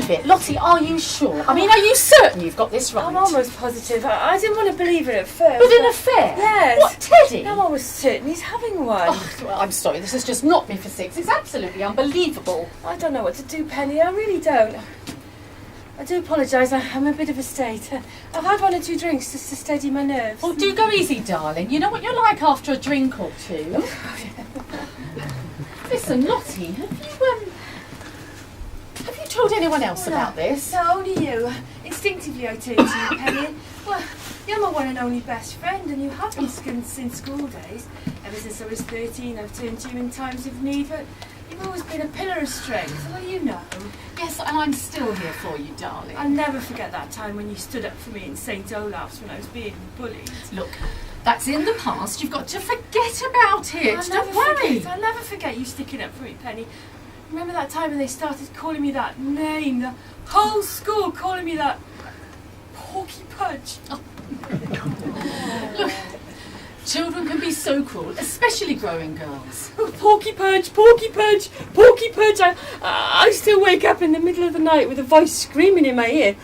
believe it. Lottie, are you sure? I mean, are you certain you've got this right? I'm almost positive. I didn't want to believe it at first. But an affair? Yes. What, Teddy? No, I was certain he's having one. Oh, well, I'm sorry, this has just knocked me for six. It's absolutely unbelievable. I don't know what to do, Penny. I really don't. I do apologise. I'm a bit of a state. I've had 1 or 2 drinks just to steady my nerves. Oh, do go easy, darling. You know what you're like after a drink or two. Listen, Lottie, have you told anyone else about this? No, only you. Instinctively I turned to you, Penny. Well, you're my one and only best friend, and you have been since school days. Ever since I was 13, I've turned to you in times of need, but you've always been a pillar of strength. Well, you know. Yes, and I'm still here for you, darling. I'll never forget that time when you stood up for me in St. Olaf's when I was being bullied. Look, that's in the past. You've got to forget about it. Don't worry. I'll never forget you sticking up for me, Penny. Remember that time when they started calling me that name? The whole school calling me that Porky Pudge. Oh. Look, children can be so cruel, especially growing girls. Oh, Porky Pudge, Porky Pudge, Porky Pudge. I still wake up in the middle of the night with a voice screaming in my ear.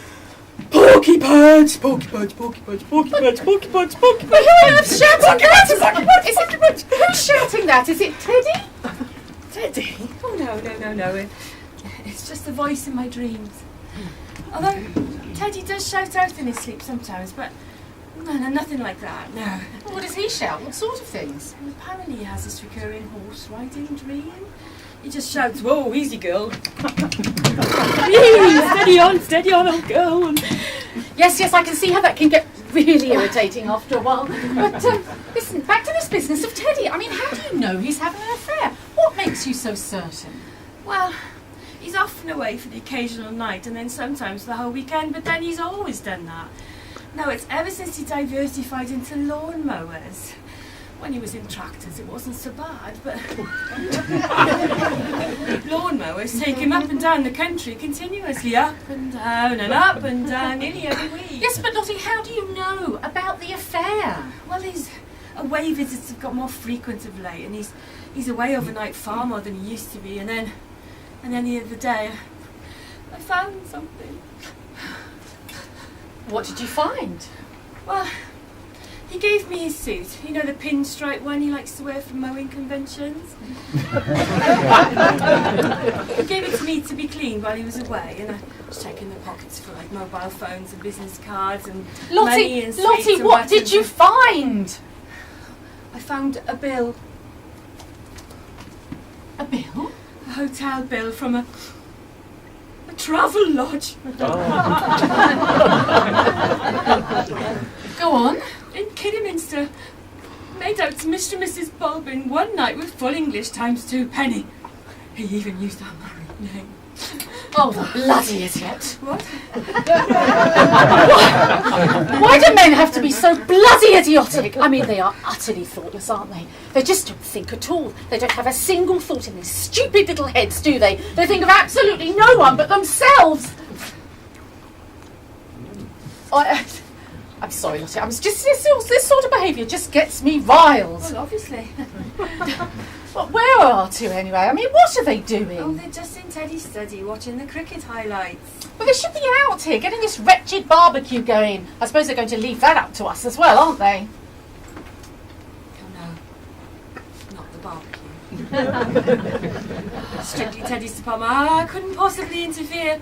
Porky Pudge, Porky Pudge, Porky Pudge, Porky Pudge, Porky Pudge, Porky Pudge. Who on earth's shouting that? Who's shouting that? Is it Teddy? Teddy? Oh, no. It's just a voice in my dreams. Although Teddy does shout out in his sleep sometimes, but no, nothing like that, no. What does he shout? What sort of things? Well, apparently he has this recurring horse riding dream. He just shouts, "Whoa, easy girl." Steady on, old girl. Yes, I can see how that can get really irritating after a while. But listen, back to this business of Teddy. I mean, how do you know he's having an affair? What makes you so certain? Well, he's often away for the occasional night and then sometimes the whole weekend, but then he's always done that. No, it's ever since he diversified into lawn mowers. When he was in tractors, it wasn't so bad, but lawn mowers take him up and down the country continuously, up and down and up and down, nearly every week. Yes, but Lottie, how do you know about the affair? Well, his away visits have got more frequent of late, and he's away overnight far more than he used to be. And then the other day, I found something. What did you find? Well, he gave me his suit. You know, the pinstripe one he likes to wear for mowing conventions? He gave it to me to be cleaned while he was away, and I was checking the pockets for like mobile phones and business cards and money and sweets. Lottie, and what did you find? I found a bill. A bill? A hotel bill from a travel lodge. Go on. In Kidderminster. Made out to Mr. and Mrs. Bulbin one night with full English times 2 penny. He even used our married name. Oh, the bloody idiot. What? Why do men have to be so bloody idiotic? I mean, they are utterly thoughtless, aren't they? They just don't think at all. They don't have a single thought in their stupid little heads, do they? They think of absolutely no one but themselves. I'm sorry, Lottie. I'm just this sort of behaviour just gets me riled. Well, obviously. Well, where are our two anyway? I mean, what are they doing? Oh, they're just in Teddy's study watching the cricket highlights. Well, they should be out here getting this wretched barbecue going. I suppose they're going to leave that up to us as well, aren't they? Oh no, not the barbecue. Strictly Teddy's department. I couldn't possibly interfere.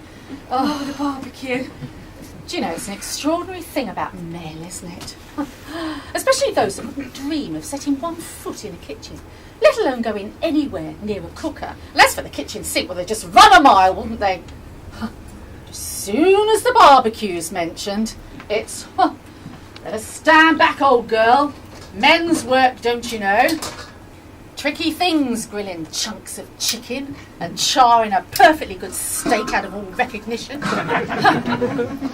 Not with the barbecue. Do you know, it's an extraordinary thing about men, isn't it? Especially those that wouldn't dream of setting one foot in a kitchen, let alone going anywhere near a cooker. And as for the kitchen sink, well, they'd just run a mile, wouldn't they? As soon as the barbecue's mentioned, it's, better stand back, old girl. Men's work, don't you know? Tricky things, grilling chunks of chicken and charring a perfectly good steak out of all recognition.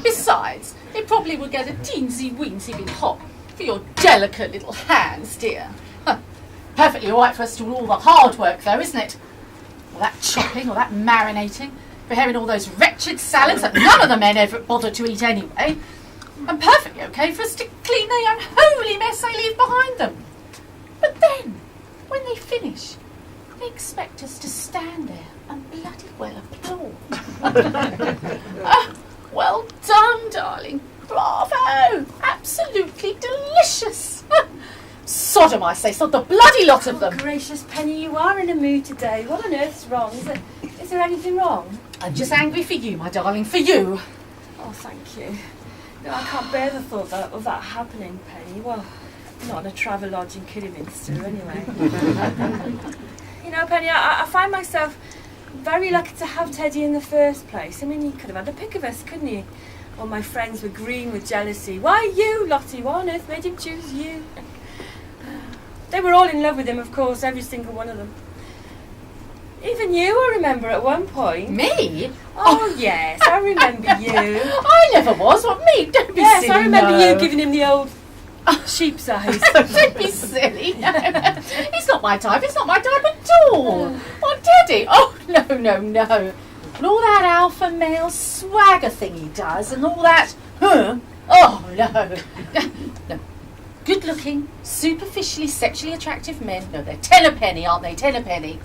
Besides, it probably would get a teensy-weensy bit hot for your delicate little hands, dear. Perfectly all right for us to do all the hard work, though, isn't it? All that chopping, all that marinating, preparing all those wretched salads that none of the men ever bother to eat anyway. And perfectly okay for us to clean the unholy mess they leave behind them. But then, when they finish, they expect us to stand there and bloody well applaud. Well done, darling. Bravo! Absolutely delicious. Sodom, I say, sod the bloody lot of them. Gracious Penny, you are in a mood today. What on earth's wrong? Is there anything wrong? I'm just angry for you, my darling, for you. Oh, thank you. No, I can't bear the thought of that happening, Penny. Well, not in a travel lodge in Kidderminster, anyway. You know, Penny, I find myself very lucky to have Teddy in the first place. I mean, he could have had the pick of us, couldn't he? All my friends were green with jealousy. Why you, Lottie? What on earth made him choose you? They were all in love with him, of course, every single one of them. Even you, I remember at one point. Me? Oh, yes, I remember you. I never was. What, me? Don't be silly. Yes, I remember you giving him the old sheep's eyes. Don't be silly. No. He's not my type. It's not my type at all. What, Teddy? Oh, no. And all that alpha male swagger thing he does and all that, Oh, no. Good-looking, superficially sexually attractive men. No, they're ten a penny, aren't they? Ten a penny.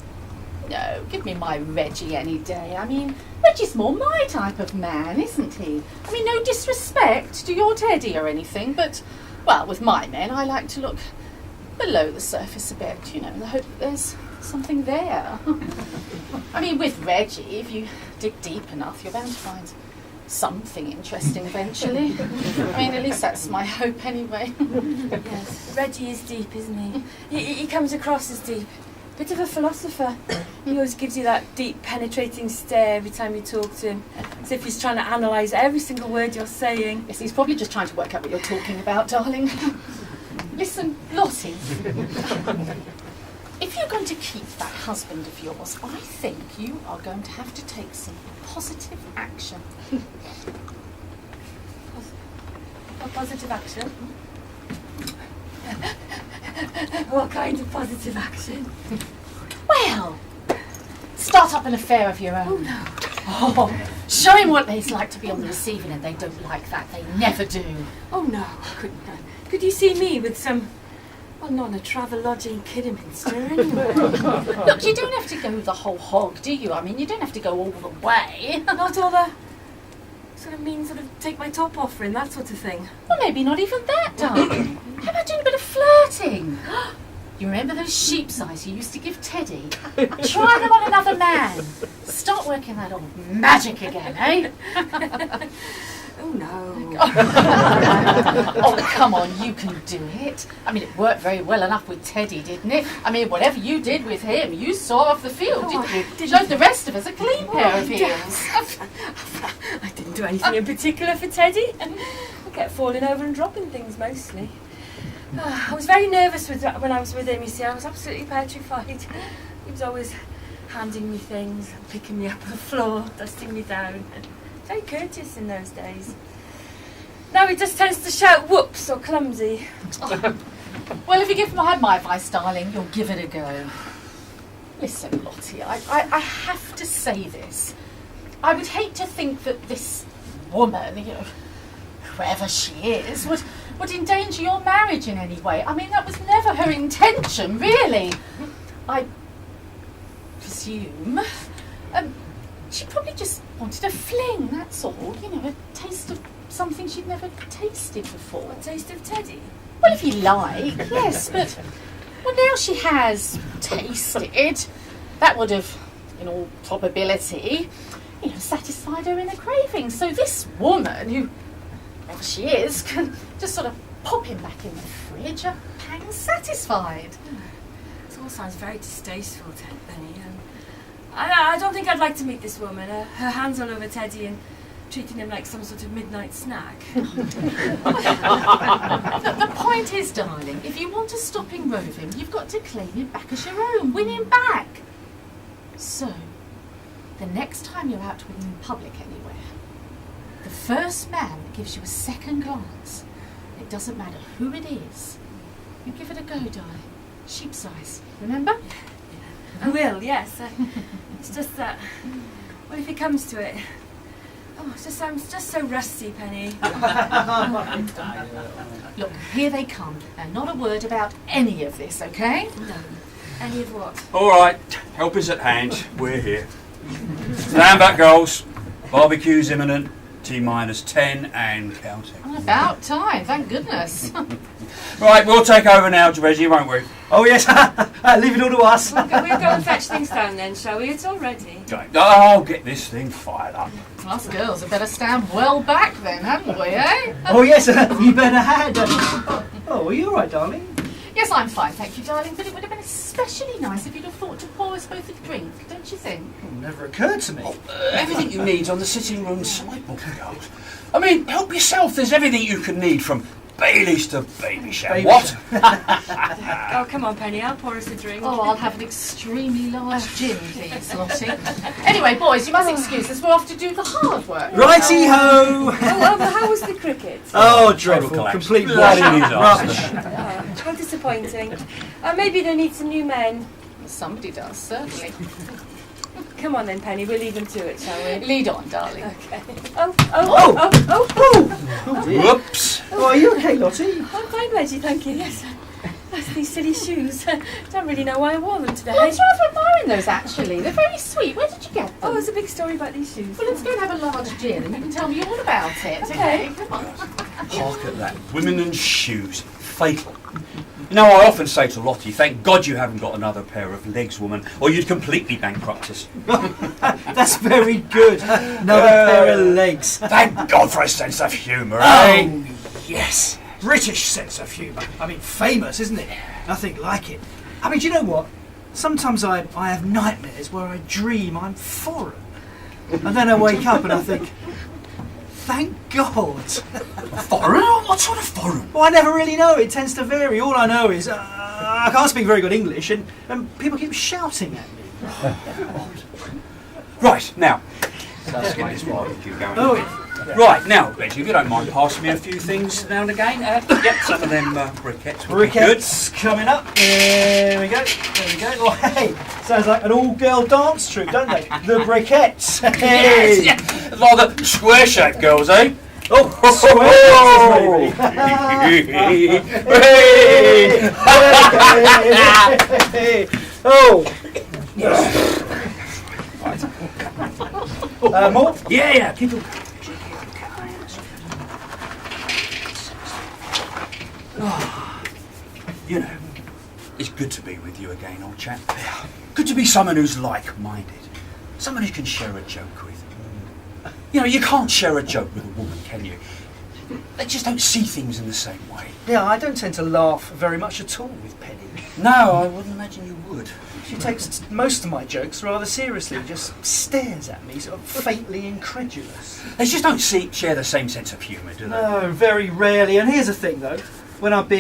No, give me my Reggie any day. I mean, Reggie's more my type of man, isn't he? I mean, no disrespect to your Teddy or anything, but, well, with my men, I like to look below the surface a bit, you know, in the hope that there's something there. I mean, with Reggie, if you dig deep enough, you're bound to find something interesting eventually. I mean, at least that's my hope anyway. Yes, Reggie is deep, isn't he? He comes across as deep. Bit of a philosopher. He always gives you that deep, penetrating stare every time you talk to him, as if he's trying to analyse every single word you're saying. Yes, he's probably just trying to work out what you're talking about, darling. Listen, Lottie, if you're going to keep that husband of yours, I think you are going to have to take some positive action. Positive action? What kind of positive action? Well, start up an affair of your own. Oh, no. Oh, show him what it's like to be on the receiving end. They don't like that. They never do. Oh, no. Could you see me with some... Well, not a travel lodge in Kidderminster, anyway. Look, you don't have to go the whole hog, do you? I mean, you don't have to go all the way. Not all the... sort of take my top off for him, that sort of thing. Well, maybe not even that, darling. How about doing a bit of flirting? You remember those sheep's eyes you used to give Teddy? Try them on another man. Start working that old magic again, eh? Oh, no. Oh, come on, you can do it. I mean, it worked very well enough with Teddy, didn't it? I mean, whatever you did with him, you saw off the field, didn't you? Showed the rest of us a clean pair of heels. I didn't do anything in particular for Teddy. I kept falling over and dropping things, mostly. I was very nervous when I was with him, you see. I was absolutely petrified. He was always handing me things, picking me up on the floor, dusting me down. Very courteous in those days. Now he just tends to shout whoops or clumsy. Oh. Well, if you give my advice, darling, you'll give it a go. Listen, Lottie, I have to say this. I would hate to think that this woman, you know, whoever she is, would endanger your marriage in any way. I mean, that was never her intention, really. I presume. She probably just wanted a fling, that's all. You know, a taste of something she'd never tasted before. A taste of Teddy? Well, if you like, yes, but... Well, now she has tasted. That would have, in all probability, you know, satisfied her inner craving. So this woman, whoever she is, can just sort of pop him back in the fridge, a pang satisfied. This all sounds very distasteful, Penny. I don't think I'd like to meet this woman. Her hands all over Teddy and treating him like some sort of midnight snack. The point is, darling, if you want to stop him roving, you've got to claim him back as your own. Win him back. So, the next time you're out with him in public anywhere, the first man that gives you a second glance, it doesn't matter who it is, you give it a go, darling. Sheep's eyes, remember? I will, yes. It's just that, well, if it comes to it, oh, I'm just so rusty, Penny. Look, here they come, and not a word about any of this, okay? No. Any of what? All right, help is at hand. We're here. Stand back, girls. Barbecue's imminent. T-10 and counting. About time, thank goodness. Right, we'll take over now, Reggie, won't we? Oh yes, leave it all to us. We'll go and fetch things down then, shall we? It's all ready. I'll get this thing fired up. Us girls had better stand well back then, hadn't we, eh? Oh yes, you better had. Oh, are you all right, darling? Yes, I'm fine, thank you, darling, but it would have been especially nice if you'd have thought to pour us both a drink, don't you think? Never occurred to me. Everything you need's on the sitting room sideboard, girls. I mean, help yourself. There's everything you can need from Baileys to baby shower. Baby What? Oh, come on, Penny, I'll pour us a drink. Oh, I'll have an extremely large gin, please, Lottie. Anyway, boys, you must excuse us, we're off to do the hard work. Righty-ho! Oh, well, but how was the cricket? Oh, dreadful. Collapse. Complete Bloody rubbish. disaster. How disappointing. Maybe they need some new men. Somebody does, certainly. Come on then, Penny, we'll leave them to it, shall we? Lead on, darling. Okay. Oh, dear. Whoops. Oh, are you okay, Lottie? I'm fine, Reggie, thank you, yes. That's these silly shoes. Don't really know why I wore them today. Well, I was rather admiring those, actually. They're very sweet. Where did you get them? Oh, there's a big story about these shoes. Well, let's go and have a large gin and you can tell me all about it, okay? Come on. Hark at that. Women and shoes. Fatal. You know, I often say to Lottie, thank God you haven't got another pair of legs, woman, or you'd completely bankrupt us. That's very good. Another pair of legs. Thank God for a sense of humour, Oh, eh? yes. British sense of humour. I mean, famous, isn't it? Nothing like it. I mean, do you know what? Sometimes I have nightmares where I dream I'm foreign. And then I wake up and I think, thank God. Foreign? What sort of foreign? Well, I never really know. It tends to vary. All I know is I can't speak very good English and people keep shouting at me. Right, now, let's get this barbecue going. Oh, yeah. Right, now, Reggie, if you don't mind passing me a few things now and again. Yep, some of them briquettes would be good. Briquettes coming up. There we go. There we go. Oh, hey, sounds like an all-girl dance troupe, don't they? The Briquettes. Hey. Yes, yeah. Like the square-shaped girls, eh? Oh, Hey! Oh. More? Yeah, keep on. You know, it's good to be with you again, old chap. Good to be someone who's like-minded. Someone who can share a joke with. You know, you can't share a joke with a woman, can you? They just don't see things in the same way. Yeah, I don't tend to laugh very much at all with Penny. No, I wouldn't imagine you would. She takes most of my jokes rather seriously, just stares at me, sort of faintly incredulous. They just don't share the same sense of humour, do they? No, very rarely. And here's the thing, though.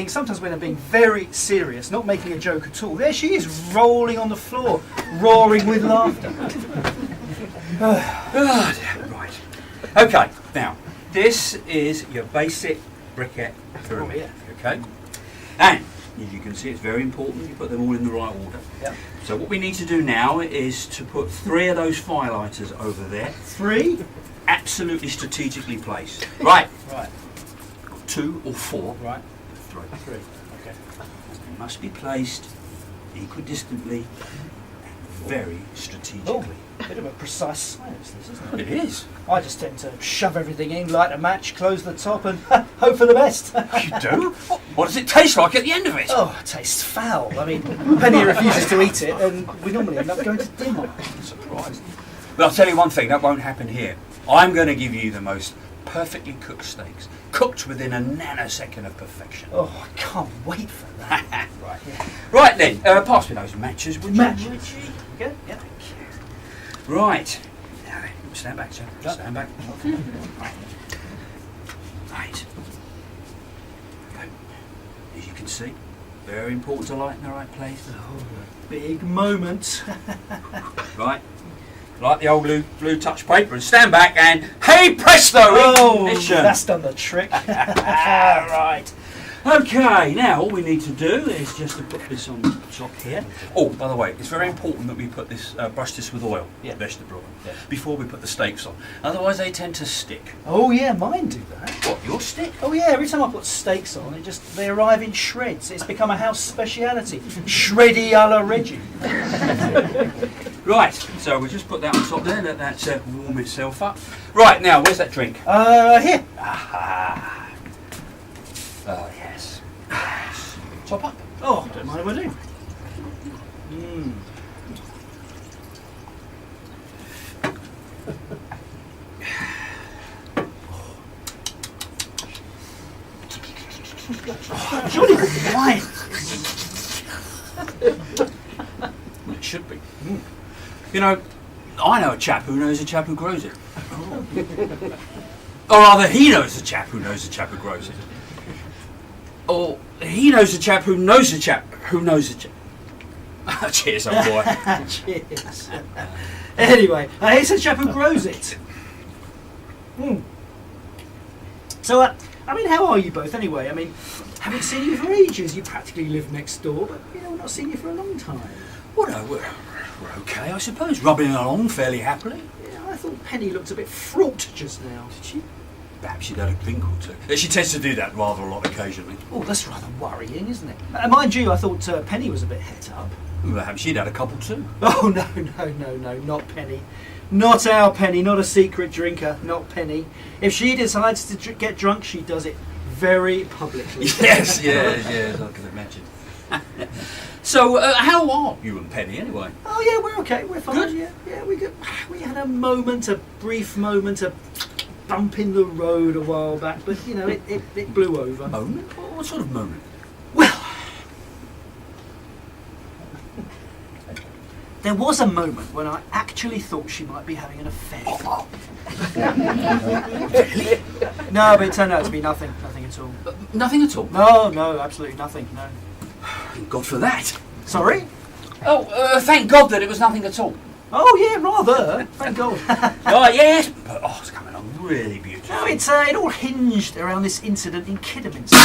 Sometimes when I'm being very serious, not making a joke at all, there she is, rolling on the floor, roaring with laughter. Right. Okay, now, this is your basic briquette pyramid. Oh, yeah. Okay? And, as you can see, it's very important you put them all in the right order. Yep. So what we need to do now is to put 3 of those firelighters over there. 3? Absolutely strategically placed. Right. Right. 2 or 4. Right. 3. 3. Okay. They must be placed equidistantly and very strategically. Oh, a bit of a precise science, this, isn't it? It is. I just tend to shove everything in, light a match, close the top, and hope for the best. You do? What does it taste like at the end of it? Oh, it tastes foul. I mean, Penny refuses to eat it, and we normally end up going to dinner. Surprised. But I'll tell you one thing, that won't happen here. I'm going to give you the most perfectly cooked steaks, cooked within a nanosecond of perfection. Oh, I can't wait for that. Right. Yeah. Right then, pass me those matches, would you? Matches. Good? Yeah. Thank you. Right. Now then, stand back, sir. Yep. Stand back. Right. Right. Okay. As you can see, very important to light in the right place. Oh, big moment. Right. Like the old blue touch paper and stand back and hey presto! Oh, ignition. that's done the trick. Right. Okay, now all we need to do is just to put this on top here. Oh, by the way, it's very important that we put this, brush this with oil, vegetable oil, before we put the steaks on. Otherwise, they tend to stick. Oh yeah, mine do that. What, your stick? Oh yeah, every time I put steaks on, they arrive in shreds. It's become a house speciality. Shreddy a la Reggie. Right, so we'll just put that on top there, let that warm itself up. Right, now, where's that drink? Here. Aha. Oh, yes. Top up. Oh, don't mind if I do. Surely wine. Well, it should be. You know, I know a chap who knows a chap who grows it. Or rather, he knows a chap who knows a chap who grows it. Or he knows a chap who knows a chap who knows a chap. Cheers, old boy. Cheers. Anyway, it's a chap who grows it. So, I mean, how are you both anyway? I mean, haven't seen you for ages. You practically live next door, but, you know, not seen you for a long time. Well, no, we're okay, I suppose. Rubbing along fairly happily. Yeah, I thought Penny looked a bit fraught just now. Did she? Perhaps she'd had a drink or two. She tends to do that rather a lot occasionally. Oh, that's rather worrying, isn't it? Mind you, I thought Penny was a bit het up. Perhaps she'd had a couple too. Oh, no, not Penny. Not our Penny, not a secret drinker, not Penny. If she decides to get drunk, she does it very publicly. Yes, I can imagine. So, how are you and Penny anyway? Oh, yeah, we're okay, we're fine. Good? Yeah, we're good. We had a brief moment, a bump in the road a while back, but, you know, it blew over. Moment? What sort of moment? Well, there was a moment when I actually thought she might be having an affair. Really? No, but it turned out to be nothing at all. Nothing at all? No, absolutely nothing, no. Thank God for that. Sorry? Oh, thank God that it was nothing at all. Oh, yeah, rather. Thank God. Oh, yes, but it's coming on really beautiful. No, it all hinged around this incident in Kidderminster.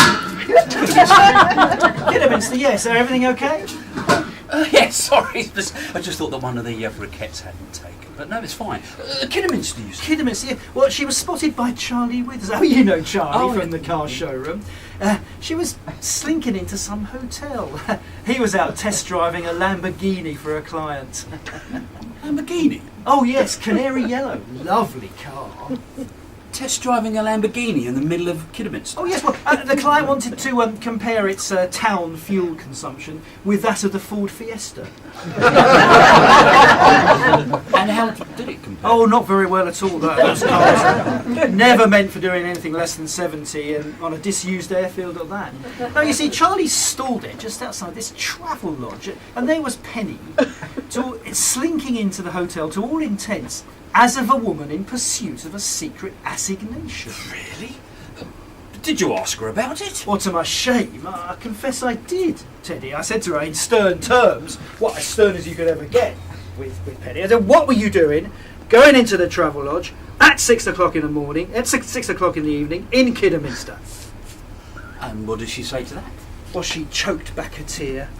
Kidderminster, yes. So everything okay? Yes, sorry. I just thought that one of the briquettes hadn't taken. But no, it's fine. Kidderminster, you said. Kidderminster, yeah. Well, she was spotted by Charlie Withers. Oh, you know Charlie from the car showroom. She was slinking into some hotel. He was out test driving a Lamborghini for a client. Lamborghini? Oh, yes, canary yellow. Lovely car. Test driving a Lamborghini in the middle of Kidderminster? Oh, yes, well, the client wanted to compare its town fuel consumption with that of the Ford Fiesta. And how did it compare? Oh, not very well at all, those cars. Never meant for doing anything less than 70, and on a disused airfield at that. No, you see, Charlie stalled it just outside this travel lodge, and there was Penny, slinking into the hotel to all intents as of a woman in pursuit of a secret assignation. Really? Did you ask her about it? Well, to my shame, I confess I did, Teddy. I said to her in stern terms, what as stern as you could ever get with Penny. I said, what were you doing going into the travel lodge at 6 o'clock in the morning, at 6 o'clock in the evening, in Kidderminster? And what did she say to that? Well, she choked back a tear.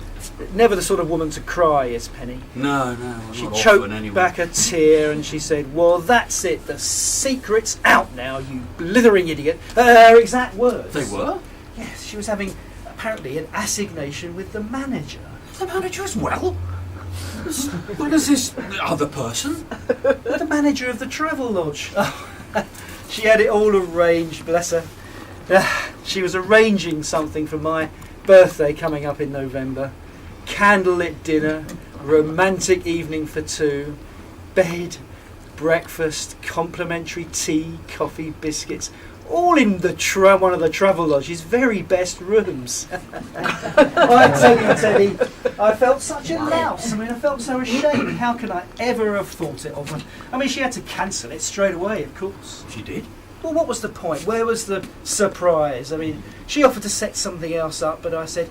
Never the sort of woman to cry is Penny. No, She not choked often anyway. back a tear and she said, well, that's it. The secret's out now, you blithering idiot. Her exact words. They were? Yes, she was having, apparently, an assignation with the manager. The manager as well? What is this other person? The manager of the travel lodge. Oh, she had it all arranged, bless her. She was arranging something for my birthday coming up in November. Candlelit dinner, romantic evening for two, bed, breakfast, complimentary tea, coffee, biscuits, all in the one of the travel lodge's very best rooms. I tell you, Teddy, I felt such a louse. I mean, I felt so ashamed. How could I ever have thought it of her? I mean, she had to cancel it straight away, of course. She did? Well, what was the point? Where was the surprise? I mean, she offered to set something else up, but I said,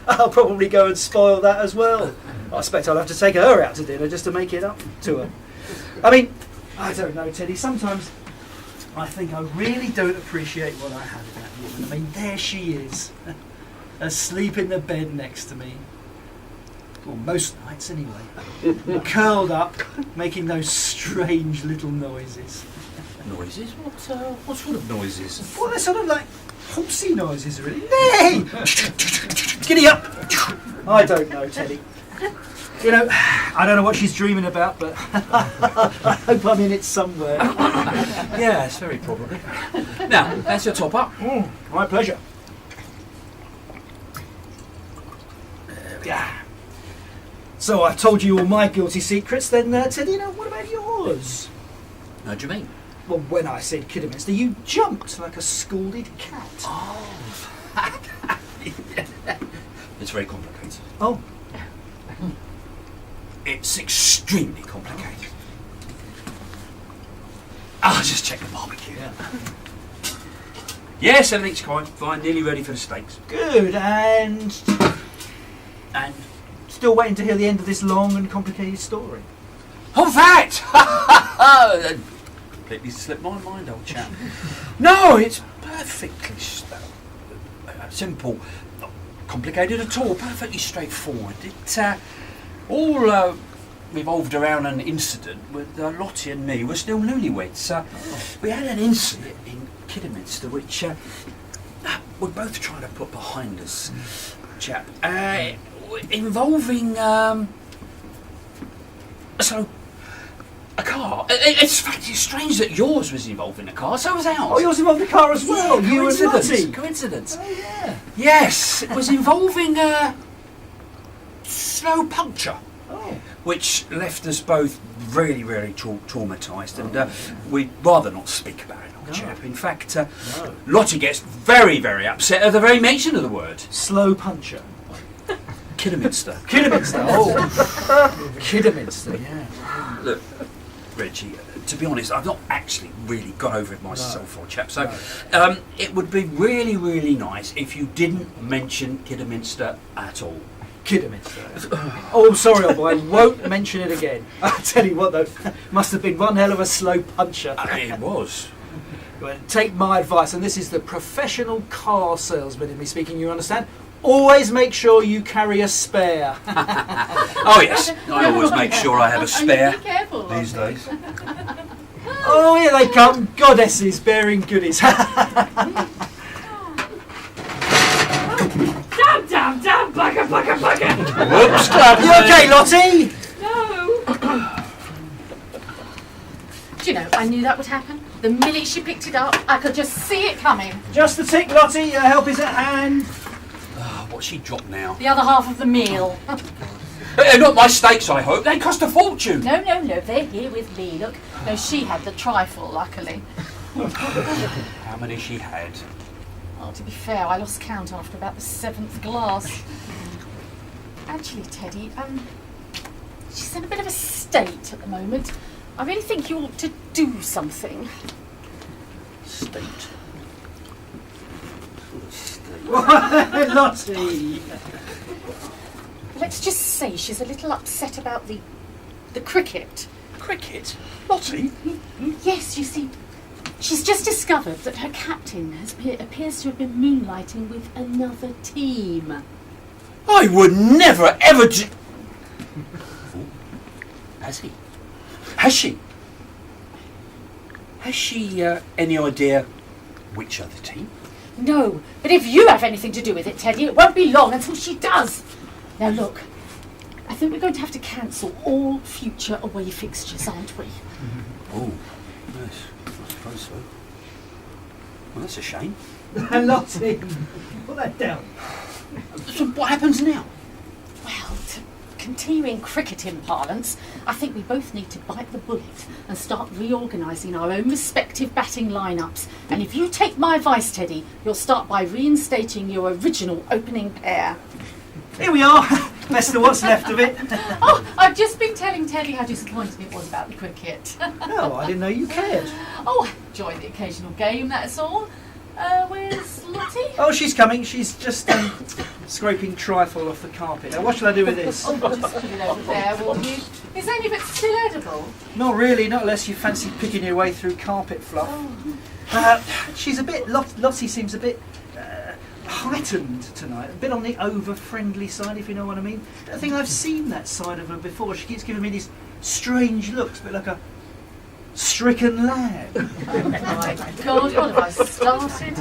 I'll probably go and spoil that as well. I expect I'll have to take her out to dinner just to make it up to her. I mean, I don't know, Teddy. Sometimes I think I really don't appreciate what I have in that woman. I mean, there she is, asleep in the bed next to me. Well, most nights anyway. Curled up, making those strange little noises. Noises? What sort of noises? Well, they're sort of like horsey noises, really. Nay! Giddy up! I don't know, Teddy. You know, I don't know what she's dreaming about, but I hope I'm in it somewhere. Yes, very probably. Now, that's your top up. My pleasure. Yeah. So I've told you all my guilty secrets, then Teddy, what about yours? How do you mean? Well, when I said Kidderminster, you jumped like a scalded cat. Oh. It's very complicated. Oh. It's extremely complicated. I'll just check the barbecue. Yeah. Yes, everything's quite fine, nearly ready for the steaks. Good, and And still waiting to hear the end of this long and complicated story. oh, that! That completely slipped my mind, old chap. No, it's perfectly simple, not complicated at all, perfectly straightforward. It all revolved around an incident with Lottie and me were still newlyweds. We had an incident in Kidderminster which we're both trying to put behind us, chap. Involving a car. It's strange that yours was involved in a car. So was ours. Oh, yours involved the car as well. Yeah, You and Lottie. coincidence. Oh yeah. Yes, it was involving a slow puncture, Oh. which left us both really, really traumatised, and we'd rather not speak about it, old No. chap. In fact, No. Lottie gets very, very upset at the very mention of the word. Slow puncher. Kidderminster. Kidderminster. Oh. Kidderminster. Yeah. Look, Reggie, to be honest, I've not actually really got over it myself, old chap. So it would be really, really nice if you didn't mention Kidderminster at all. Kidderminster. Oh, sorry, old boy. I won't mention it again. I'll tell you what, though. Must have been one hell of a slow puncher. It was. Well, take my advice, and this is the professional car salesman in me speaking, you understand? Always make sure you carry a spare. Oh yes, I always make sure I have a spare Be careful these days. Oh, here they come. Goddesses bearing goodies. Damn, bugger. Whoops! You okay, Lottie? No. Do you know, I knew that would happen. The minute she picked it up, I could just see it coming. Just a tick, Lottie. Your help is at hand. What's she dropped now? The other half of the meal. Not my steaks, I hope. They cost a fortune. No, they're here with me. Look, no, she had the trifle, luckily. How many she had? Well, to be fair, I lost count after about the 7th glass. Actually, Teddy, she's in a bit of a state at the moment. I really think you ought to do something. State. Lottie. Let's just say she's a little upset about the cricket. Cricket? Lottie? Yes, you see, she's just discovered that her captain appears to have been moonlighting with another team. I would never ever do... Oh, has he? Has she? Has she any idea which other team? No, but if you have anything to do with it, Teddy, it won't be long until she does. Now look, I think we're going to have to cancel all future away fixtures, aren't we? Oh, yes, I suppose so. Well, that's a shame. Lottie, put that down. So what happens now? Well, to continue in cricketing parlance, I think we both need to bite the bullet and start reorganising our own respective batting lineups. And if you take my advice, Teddy, you'll start by reinstating your original opening pair. Here we are. Best of what's left of it. Oh, I've just been telling Teddy how disappointed it was about the cricket. No, I didn't know you cared. Oh, I enjoy the occasional game, that's all. Where's Lottie? Oh, she's coming. She's just scraping trifle off the carpet. Now, what shall I do with this? Oh, just put it over there, won't you? Is any of it still edible? Not really, not unless you fancy picking your way through carpet fluff. She's a bit, Lottie seems a bit heightened tonight, a bit on the over-friendly side, if you know what I mean. I think I've seen that side of her before. She keeps giving me these strange looks, a bit like a stricken lamb. Oh my God, what have I started?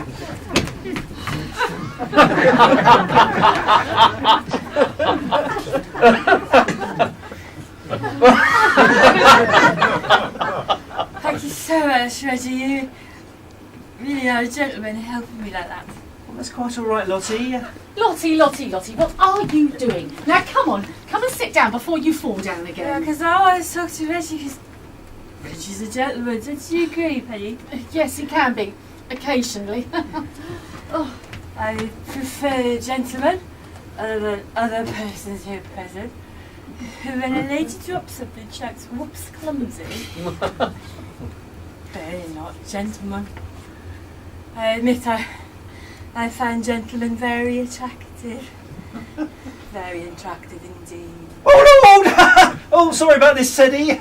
Thank you so much, Reggie. You really are a gentleman helping me like that. Well, that's quite all right, Lottie. Lottie, what are you doing? Now come and sit down before you fall down Yeah, again. because I want to talk to Reggie, because Reggie's a gentleman. Don't you agree, Penny? Yes, he can be, occasionally. Oh, I prefer gentlemen, other than other persons here present, who when a lady drops something shouts, "Whoops, clumsy." They're not gentlemen. I admit I find gentlemen very attractive. Very attractive indeed. Oh, no! Oh, sorry about this, Teddy.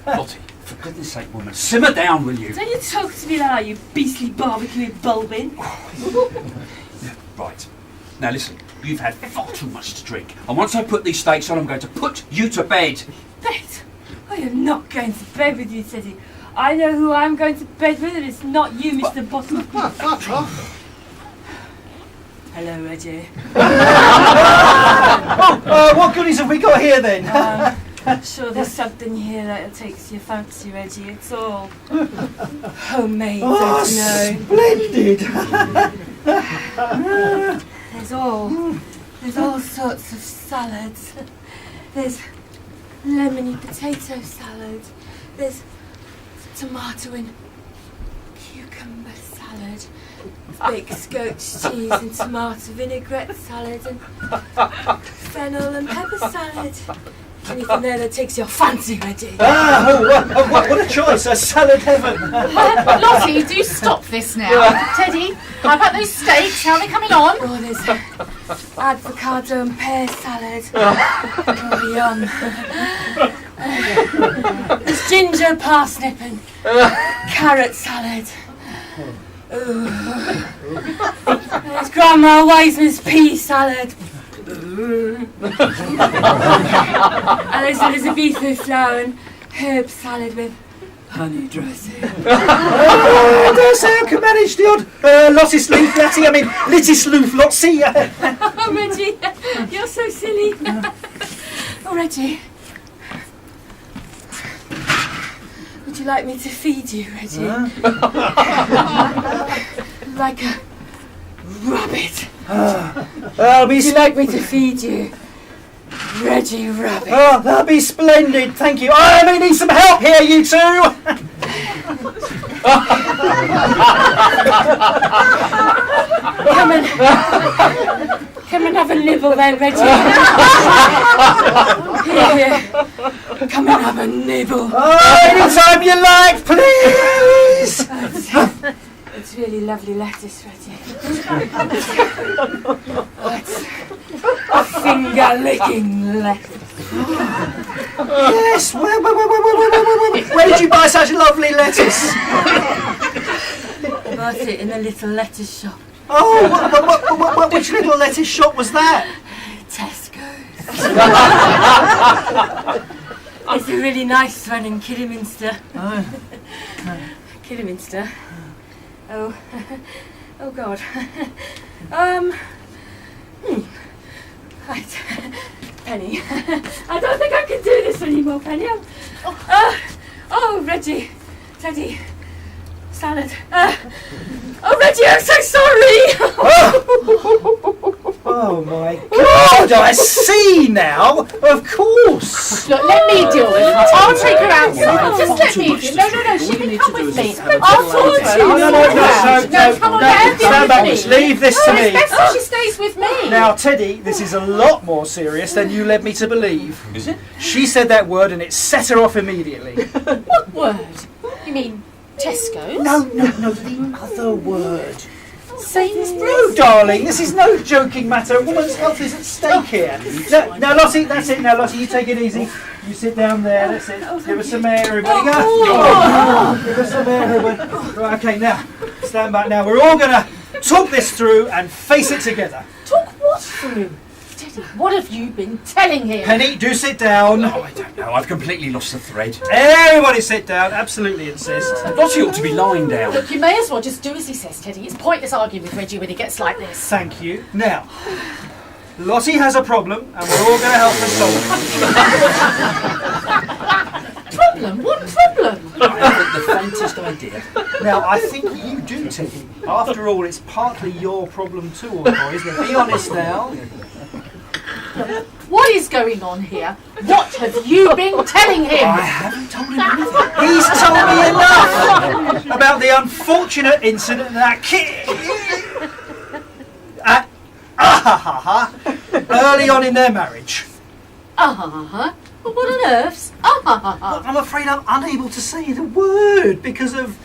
Lottie, for goodness sake, woman, simmer down, will you? Don't you talk to me like that, you beastly barbecue bulbin. Right. Now listen, you've had far too much to drink. And once I put these steaks on, I'm going to put you to bed. Bed? I am not going to bed with you, Teddy. I know who I'm going to bed with, and it's not you, Mr. Bottom. Hello, Reggie. What goodies have we got here then? Sure, there's something here that takes your fancy, Reggie. It's all homemade, don't you know? Splendid! There's all sorts of salads. There's lemony potato salad. There's tomato and cucumber salad. Baked scotch cheese and tomato vinaigrette salad and fennel and pepper salad. Anything there that takes your fancy, Reggie. What a choice! A salad heaven! Lottie, do stop this now. Teddy, how about those steaks? How are they coming on? Oh, there's avocado and pear salad. Oh, yum. There's ginger, parsnip and carrot salad. Ooh. There's Grandma Wiseman's pea salad. And there's Elizabethan flour and herb salad with honey dressing. I dare say I can manage the odd Lottie Sleuth, Letty. I mean, Litty Sleuth, Lottie. Oh, Reggie, you're so silly. Oh, Reggie. Would you like me to feed you, Reggie? Like a rabbit. Would you like me to feed you, Reggie Rabbit? Oh, that'll be splendid, thank you. I may need some help here, you two. Come and have a nibble then, Reggie. Here. Come and have a nibble. Oh, anytime you like, please. It's really lovely lettuce, Reggie. It's a finger-licking lettuce. Yes, where did you buy such lovely lettuce? I bought it in a little lettuce shop. Oh, which little lettuce shop was that? Tesco's. It's a really nice one in Kidderminster. Oh. Kidderminster. Oh God. Right, Penny. I don't think I can do this anymore, Penny. Oh, Reggie, Teddy, salad. Oh, Reggie, I'm so sorry. Oh my God! I see now. Of course. Look, let me deal with her. I'll take her outside. Just let me. No, she can come with me. I'll talk to you. No, Come on, stand back. Just leave this to It's me. best if she stays with me. Now, Teddy, this is a lot more serious than you led me to believe. Is it? She said that word and it set her off immediately. What word? You mean Tesco's? No, the other word. Sainsbury's? No, darling, this is no joking matter. A woman's health is at stake here. Now, Lottie, that's it. Now, Lottie, you take it easy. You sit down there. That's it. Give us some air, everybody. Go. Give us some air, everybody. Right, okay, now, stand back. Now, we're all going to talk this through and face it together. Talk what through? Teddy, what have you been telling him? Penny, do sit down. Oh, I don't know. I've completely lost the thread. Everybody sit down. Absolutely insist. Lottie ought to be lying down. Look, you may as well just do as he says, Teddy. It's pointless arguing with Reggie when he gets like this. Thank you. Now, Lottie has a problem, and we're all going to help her solve it. Problem? What problem? I haven't the faintest idea. Now, I think you do, Teddy. After all, it's partly your problem too, old boy, isn't it? Be honest now. What is going on here? What have you been telling him? I haven't told him anything. He's told me enough about the unfortunate incident that early on in their marriage. Well, what on earth's? Well, I'm afraid I'm unable to say the word because of...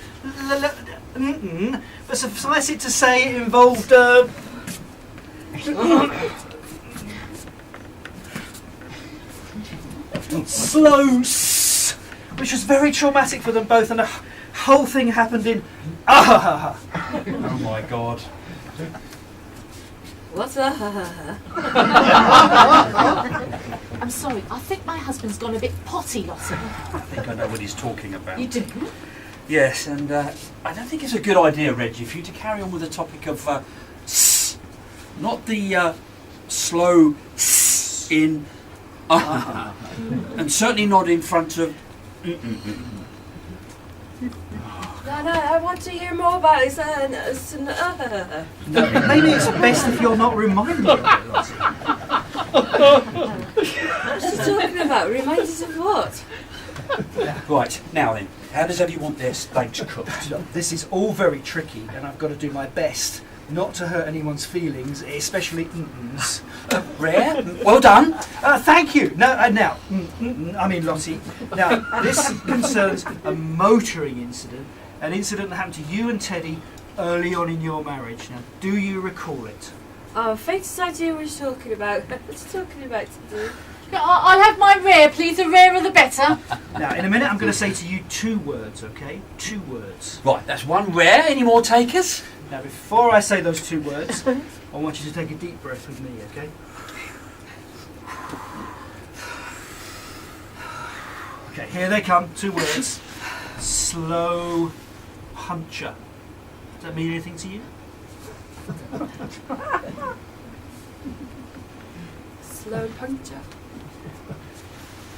But suffice it to say it involved... slow, which was very traumatic for them both, and the whole thing happened in... Oh my God. What's I'm sorry, I think my husband's gone a bit potty, Lottie. I think I know what he's talking about. You do? Yes, and I don't think it's a good idea, Reggie, for you to carry on with the topic of s, not the slow s in, and certainly not in front of. No, I want to hear more about it. No, maybe it's best if you're not reminding me of it, Lottie. What's she talking about? Reminders of what? Right, now then, how does everyone want their steaks cooked? Look, this is all very tricky, and I've got to do my best not to hurt anyone's feelings, especially Eaton's. Rare? Well done. Thank you. No, now, I mean Lottie. Now, this concerns a motoring incident, an incident that happened to you and Teddy early on in your marriage. Now, do you recall it? Oh, faintest idea what you're talking about. What's he talking about today? I'll have my rare, please. The rarer the better. Now, in a minute, I'm going to say to you 2 words, okay? 2 words. Right, that's one rare. Any more takers? Now, before I say those 2 words, I want you to take a deep breath with me, okay? Okay, here they come. 2 words. Slow puncher. Does that mean anything to you? Slow puncture.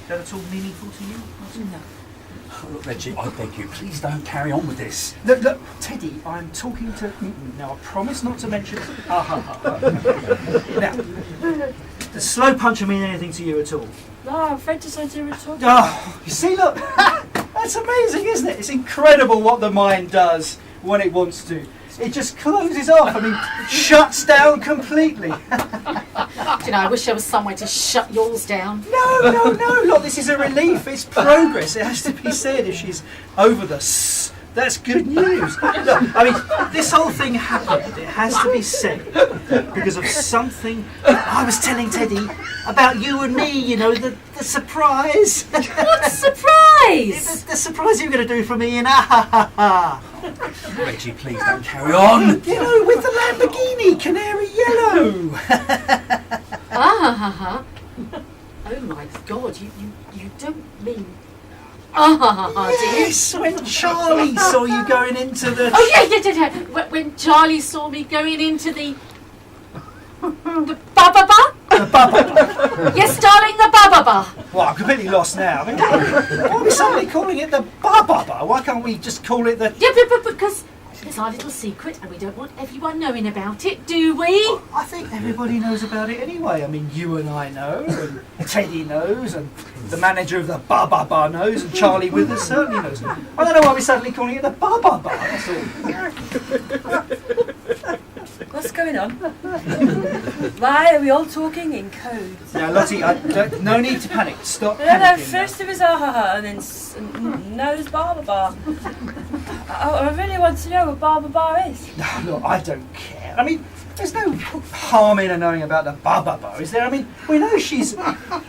Is that at all meaningful to you? No. Oh, look, Reggie, I beg you, please don't carry on with this. Look, Teddy, I'm talking to... Now, I promise not to mention... Now, does slow puncher mean anything to you at all? No, faintest idea what you're talking Oh, you see, look, that's amazing, isn't it? It's incredible what the mind does when it wants to. It just closes off, I mean, shuts down completely. Do you know, I wish there was some way to shut yours down. No, look, this is a relief, it's progress, it has to be said if she's over the s. That's good news. Look, I mean, this whole thing happened, it has to be said, because of something I was telling Teddy about you and me, you know, the surprise. What surprise? The surprise you were going to do for me in Reggie, please don't carry on. You know, with the Lamborghini, canary yellow. Oh my God, you don't mean... do you? Yes, when Charlie saw you going into the... Oh yeah. When Charlie saw me going into the ba-ba-ba? The bubble. Yes, darling, the ba-ba-ba. Well, I'm completely lost now. I mean, why are we suddenly calling it the ba-ba-ba? Why can't we just call it the... Yeah, but because it's our little secret and we don't want everyone knowing about it, do we? I think everybody knows about it anyway. I mean, you and I know, and Teddy knows, and the manager of the ba-ba-ba knows, and Charlie Withers certainly knows. I don't know why we're suddenly calling it the ba-ba-ba, that's all. What's going on? Why are we all talking in code? Now, Lottie, no need to panic. Stop No, panicking. first it was and then now there's ba-ba-ba. I really want to know what Barber Bar is. No, look, I don't care. I mean, there's no harm in her knowing about the Barber Bar, is there? I mean, we know she's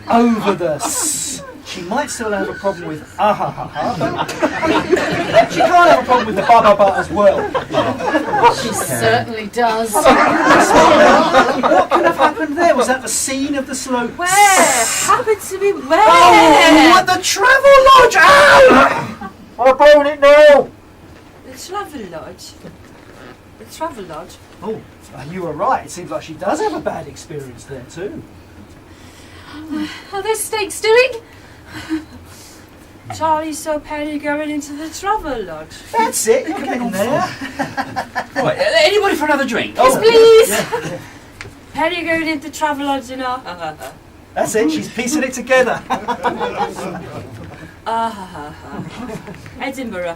over the She might still have a problem with but I mean, she can't have a problem with the Barber Bar as well. She certainly does. What could have happened there? Was that the scene of the slopes? Where? Happened to be where? Oh, at the Travel Lodge! Ow! I've blown it now! The Travel Lodge? The Travel Lodge? Oh, you were right. It seems like she does have a bad experience there too. How are those steaks doing? Charlie saw Penny going into the Travel Lodge. That's it, you're getting there. Right, anybody for another drink? Yes, please. Yeah. Penny going into Travel Lodge and That's it, she's piecing it together. Edinburgh.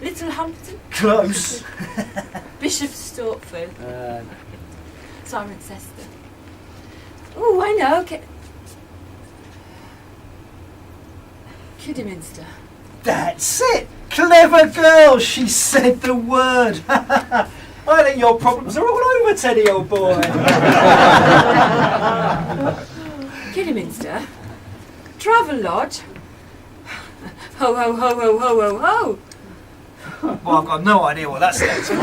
Little Hampton. Close. Bishop Stortford. Cirencester. Oh, I know. Kidderminster. That's it! Clever girl, she said the word. I think your problems are all over, Teddy, old boy. Kidderminster. Travel Lodge. Ho, ho, ho, ho, ho, ho, ho. Well, I've got no idea what that stands for.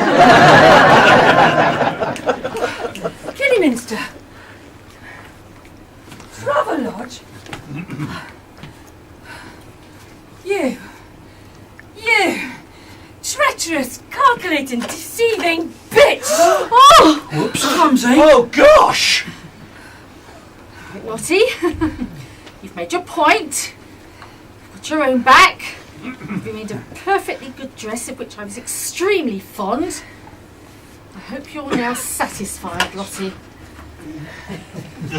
Kidderminster. Travel Lodge. You, treacherous, calculating, deceiving bitch! Oh! Whoops, clumsy. Oh, gosh! Lottie, you've made your point. You've got your own back. You made a perfectly good dress of which I was extremely fond. I hope you're now satisfied, Lottie.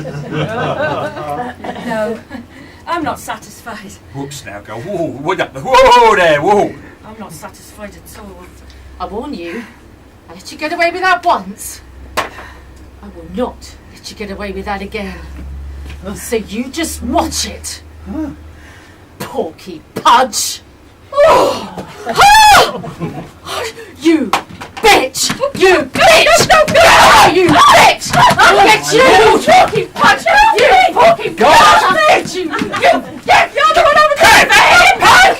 No, I'm not satisfied. Whoops, now go. Whoa there, whoa. I'm not satisfied at all. I warn you, I let you get away with that once. I will not let you get away with that again. So you just watch it. Porky Pudge. You bitch! You bitch! You bitch! I'll get you! Porky Pudge! You Porky Pudge! You you're the one over there!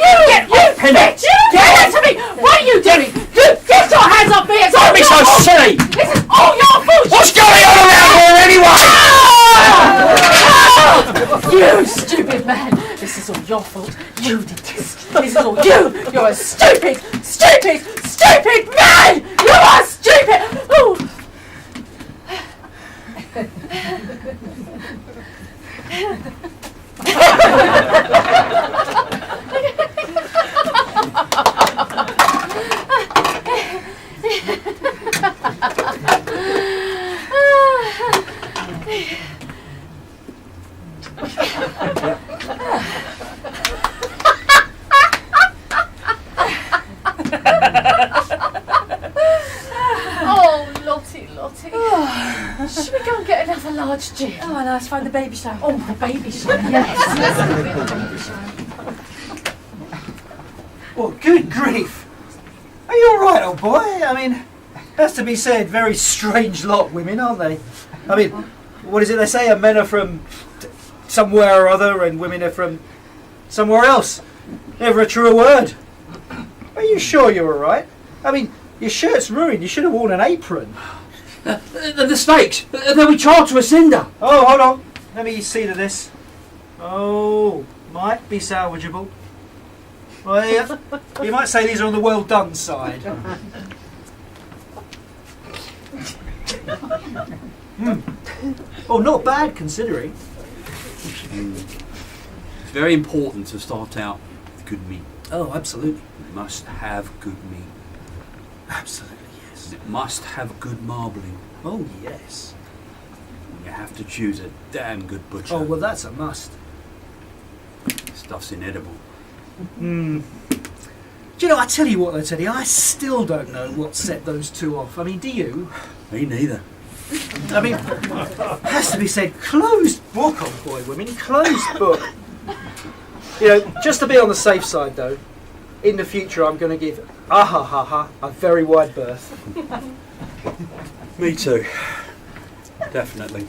You bitch! Get to me! What are you doing? Get your hands off me! It's all Don't be so silly! This is all your fault! What's going on around here anyway? You stupid man! This is all your fault. You did this. This is all you! You're a stupid, stupid, stupid man! You are stupid! Ooh. Oh, Lottie. Should we go and get another large gin? Oh, and let's find the baby shower. Oh, the baby shower, yes. Let's go get the baby shower. Well, good grief. Are you alright, old boy? I mean, has to be said, very strange lot, women, aren't they? I mean, what is it they say? Men are from somewhere or other and women are from somewhere else. Never a truer word. Are you sure you're alright? I mean, your shirt's ruined. You should have worn an apron. The snakes, they'll be charged to a cinder. Oh, hold on. Let me see to this. Oh, might be salvageable. Well, yeah, you might say these are on the well done side. Oh, not bad considering. It's very important to start out with good meat. Oh, absolutely. You must have good meat. Absolutely, yes. It must have good marbling. Oh, yes. You have to choose a damn good butcher. Oh, well, that's a must. Stuff's inedible. Do you know, I tell you what though, Teddy, I still don't know what set those two off. I mean, do you? Me neither. I mean, has to be said, closed book, old boy, women, closed book. You know, just to be on the safe side though, in the future I'm going to give a very wide berth. Me too. Definitely.